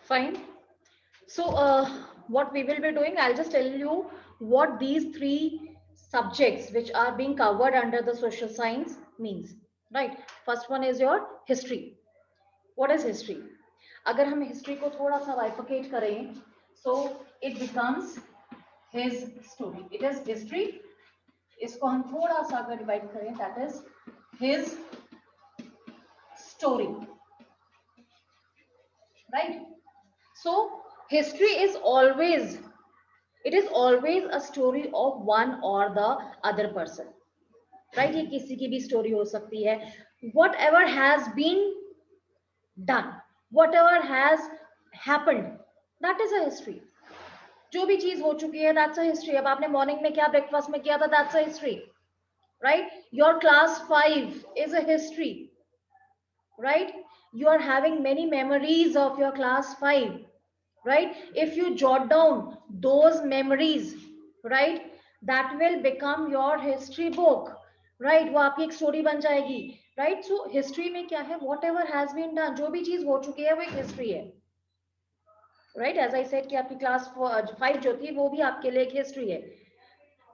Fine. So what we will be doing, I'll just tell you what these three subjects which are being covered under the social science means. Right. First one is your history. What is history? अगर हम history को थोड़ा सा बाइफिकेट करें, so it becomes his story. It is history. इसको हम थोड़ा सा अगर डिवाइड करें, that is his story. Right. So history is always, it is always a story of one or the other person. Right. ये किसी की भी स्टोरी हो सकती है. Whatever has been done, whatever has happened, that is a history. जो भी चीज हो चुकी है, that's a history. अब आपने मॉर्निंग में क्या ब्रेकफास्ट में किया था, that's a history. Right. Your class 5 is a history. Right. You are having many memories of your class 5. Right. If you jot down those memories, right, that will become your history book. Right. वो आपकी एक story बन जाएगी. Right. So history में क्या है, whatever has been done, जो भी चीज हो चुकी है वो एक हिस्ट्री है. राइट. एज आई सेड कि आपकी क्लास 5 जो थी वो भी आपके लिए एक हिस्ट्री है.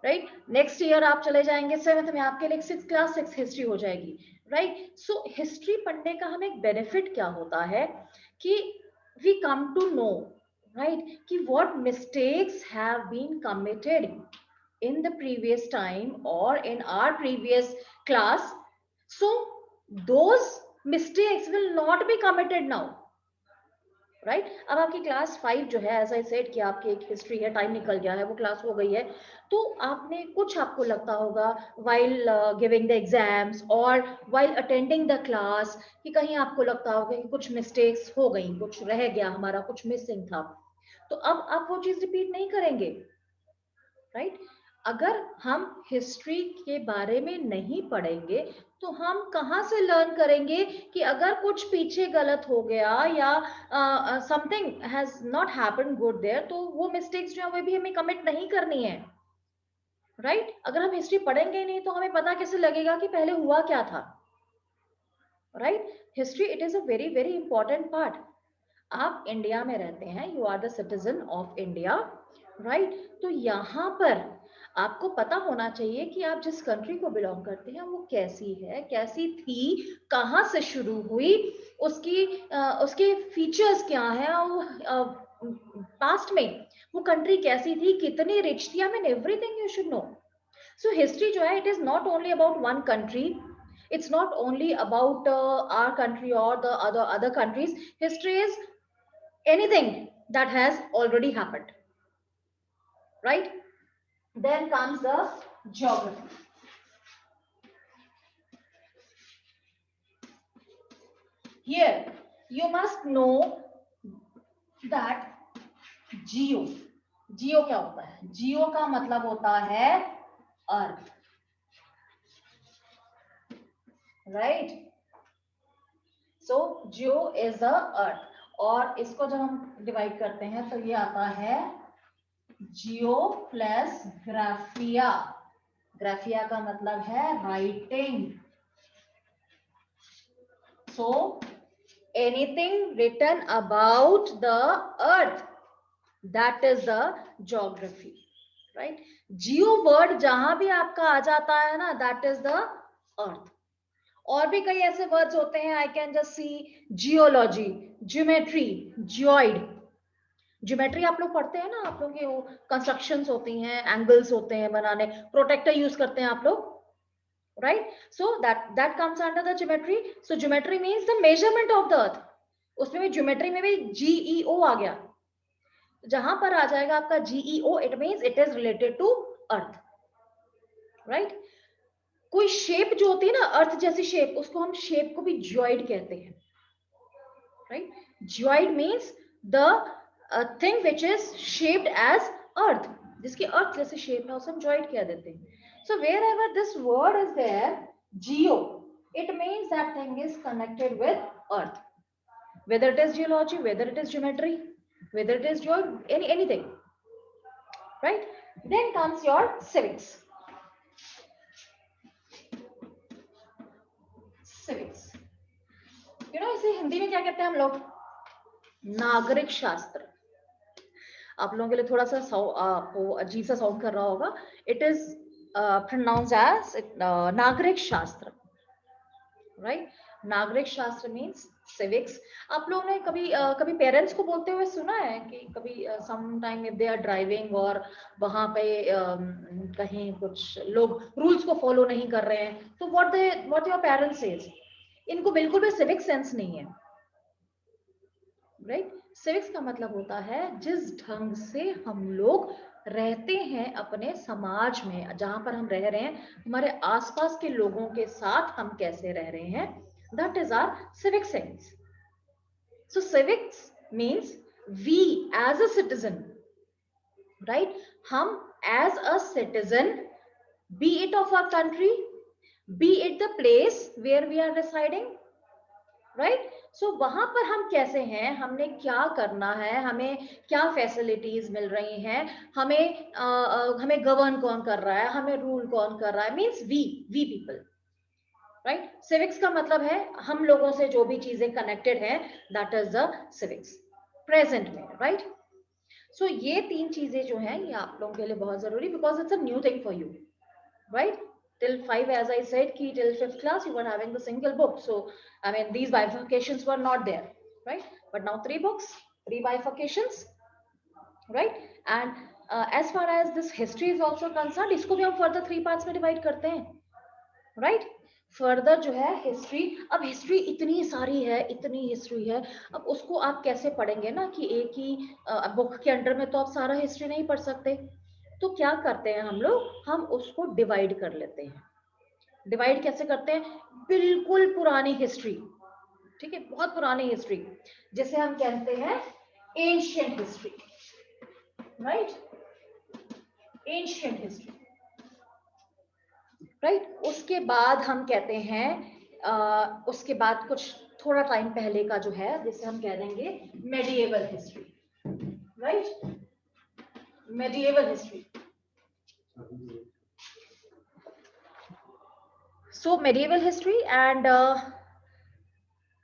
राइट. नेक्स्ट ईयर आप चले जाएंगे 7th में, आपके लिए क्लास 6 हिस्ट्री हो जाएगी. राइट. सो हिस्ट्री पढ़ने का हमें एक बेनिफिट क्या होता है कि we come to know, right, कि what mistakes have been committed in the previous time or in our previous class, so those mistakes will not be committed now. Right. अब आपकी क्लास 5 जो है, एज आई सेड कि आपकी एक history है, time निकल गया है, वो क्लास हो गई है, तो आपने कुछ, आपको लगता होगा वाइल गिविंग द एग्जाम्स और वाइल अटेंडिंग द क्लास कि कहीं आपको लगता होगा कि कुछ मिस्टेक्स हो गई, कुछ रह गया हमारा, कुछ मिसिंग था. तो अब आप वो चीज रिपीट नहीं करेंगे. राइट. अगर हम हिस्ट्री के बारे में नहीं पढ़ेंगे तो हम कहाँ से लर्न करेंगे कि अगर कुछ पीछे गलत हो गया या something has not happened good there, तो वो मिस्टेक्स जो है वो भी हमें कमिट नहीं करनी है. राइट. अगर हम हिस्ट्री पढ़ेंगे नहीं तो हमें पता कैसे लगेगा कि पहले हुआ क्या था. Right. History, it is a very very important part. आप इंडिया में रहते हैं, you are the citizen of India. Right. तो यहाँ पर आपको पता होना चाहिए कि आप जिस कंट्री को बिलोंग करते हैं वो कैसी है, कैसी थी, कहाँ से शुरू हुई, उसके फीचर्स क्या है, पास्ट में वो कंट्री कैसी थी, कितनी रिच थी. I mean everything you should know. So history जो है, it is not only about one country, it's not only about our country or the other countries. History is anything that has already happened. Right. Then comes the geography. Here you must know that geo क्या होता है. geo का मतलब होता है earth. Right. So geo is the earth. और इसको जब हम डिवाइड करते हैं तो ये आता है जियो प्लस ग्राफिया. ग्राफिया का मतलब है writing. So anything written about the earth, that is the geography. Right. Geo word जहां भी आपका आ जाता है ना, दैट इज द अर्थ. और भी कई ऐसे वर्ड्स होते हैं. I can just see geology, geometry, geoid. Geometry आप लोग पढ़ते हैं ना, आप लोग के वो कंस्ट्रक्शंस होती हैं, एंगल्स होते हैं बनाने, प्रोटेक्टर यूज करते हैं आप लोग. Right. So that comes under the geometry. So geometry means the measurement of the earth. उसमें भी ज्योमेट्री में भी जीईओ आ गया. जहां पर आ जाएगा आपका G E O, it means it is related to earth. Right. कोई शेप जो होती है ना अर्थ जैसी शेप, उसको हम शेप को भी ज्योइड कहते हैं. राइट. Geoid means the thing which is shaped as earth, जिसकी अर्थ जैसे शेप है उसे हम ज्योइड कह देते हैं. So wherever this word is there, geo, it means that thing is connected with earth, whether it is geology, whether it is geometry, whether it is your anything. Right. Then comes your civics. Civics, you know, इसे हिंदी में क्या कहते हैं हम लोग? नागरिक शास्त्र, आप लोगों के लिए थोड़ा सा अजीब सा साउंड कर रहा होगा. इट इज प्रोनाउंस एज नागरिक शास्त्र, राइट. नागरिक शास्त्र मीन्स सिविक्स. आप लोगों ने कभी पेरेंट्स को बोलते हुए सुना है कि कभी some time if they are driving और वहां पे कहीं कुछ लोग रूल्स को फॉलो नहीं कर रहे हैं, तो व्हाट योर पेरेंट्स सेज, इनको बिल्कुल भी सिविक सेंस नहीं है, राइट. सिविक्स का मतलब होता है जिस ढंग से हम लोग रहते हैं अपने समाज में, जहां पर हम रह रहे हैं, हमारे आसपास के लोगों के साथ हम कैसे रह रहे हैं, that is our civic sense. So civics means we as a citizen, right. हम as a citizen, be it of our country, be it the place where we are residing, right. So वहां पर हम कैसे हैं, हमने क्या करना है, हमें क्या फैसिलिटीज मिल रही हैं, हमें गवर्न कौन कर रहा है, हमें रूल कौन कर रहा है, means we people, right. Civics का मतलब है हम लोगों से जो भी चीजें कनेक्टेड हैं, that is the civics present में, राइट. सो ये तीन चीजें जो हैं ये आप लोगों के लिए बहुत जरूरी, because it's a new thing for you, right. Till 5, as I said, ki till 5th class you were having the single book, so I mean these bifurcations were not there, right. But now 3 books, 3 bifurcations, right. And as far as this history is also concerned, isko bhi hum further 3 parts mein divide karte hain, right. Further जो है history, अब history इतनी सारी है, इतनी history है, अब उसको आप कैसे पढ़ेंगे ना कि एक ही बुक के अंडर में तो आप सारा हिस्ट्री नहीं पढ़ सकते. तो क्या करते हैं हम लोग, हम उसको डिवाइड कर लेते हैं. डिवाइड कैसे करते हैं, बिल्कुल पुरानी हिस्ट्री, ठीक है, बहुत पुरानी हिस्ट्री, जिसे हम कहते हैं ancient history, right. Ancient history, right. उसके बाद हम कहते हैं उसके बाद कुछ थोड़ा टाइम पहले का जो है, जिसे हम कह देंगे medieval history, right. Medieval history. So medieval history and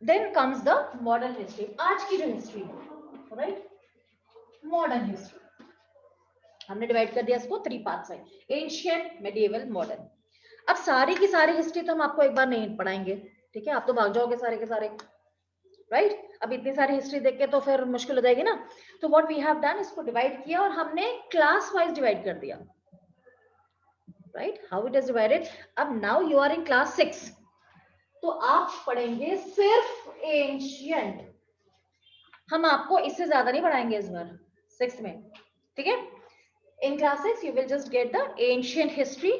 then comes the modern history. आज की जो हिस्ट्री है, राइट, मॉडर्न हिस्ट्री. हमने डिवाइड कर दिया इसको 3 पार्ट्स में, एंशिएंट, मेडिएवल, मॉडर्न. अब सारी की सारी हिस्ट्री तो हम आपको एक बार नहीं पढ़ाएंगे, ठीक है, आप तो भाग जाओगे सारे के सारे, राइट. अब इतनी सारी हिस्ट्री देख के तो फिर मुश्किल हो जाएगी ना. तो व्हाट वी हैव डन, इसको डिवाइड किया और हमने क्लास वाइज डिवाइड कर दिया, right. How it is divided, अब now you are in class 6, तो आप पढ़ेंगे सिर्फ एंशिएंट. हम आपको इससे ज्यादा नहीं पढ़ाएंगे इस बार 6th में, ठीक है. इन class 6 you will just get the ancient history.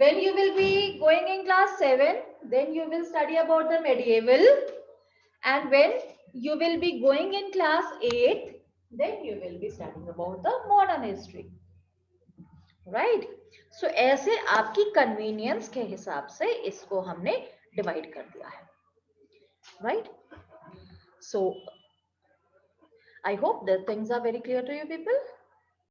When you will be going in class 7, then you will study about the medieval, and when you will be going in class 8, then you will be studying about the modern history, right. So ऐसे आपकी convenience के हिसाब से इसको हमने divide कर दिया है, right. So I hope that things are very clear to you people.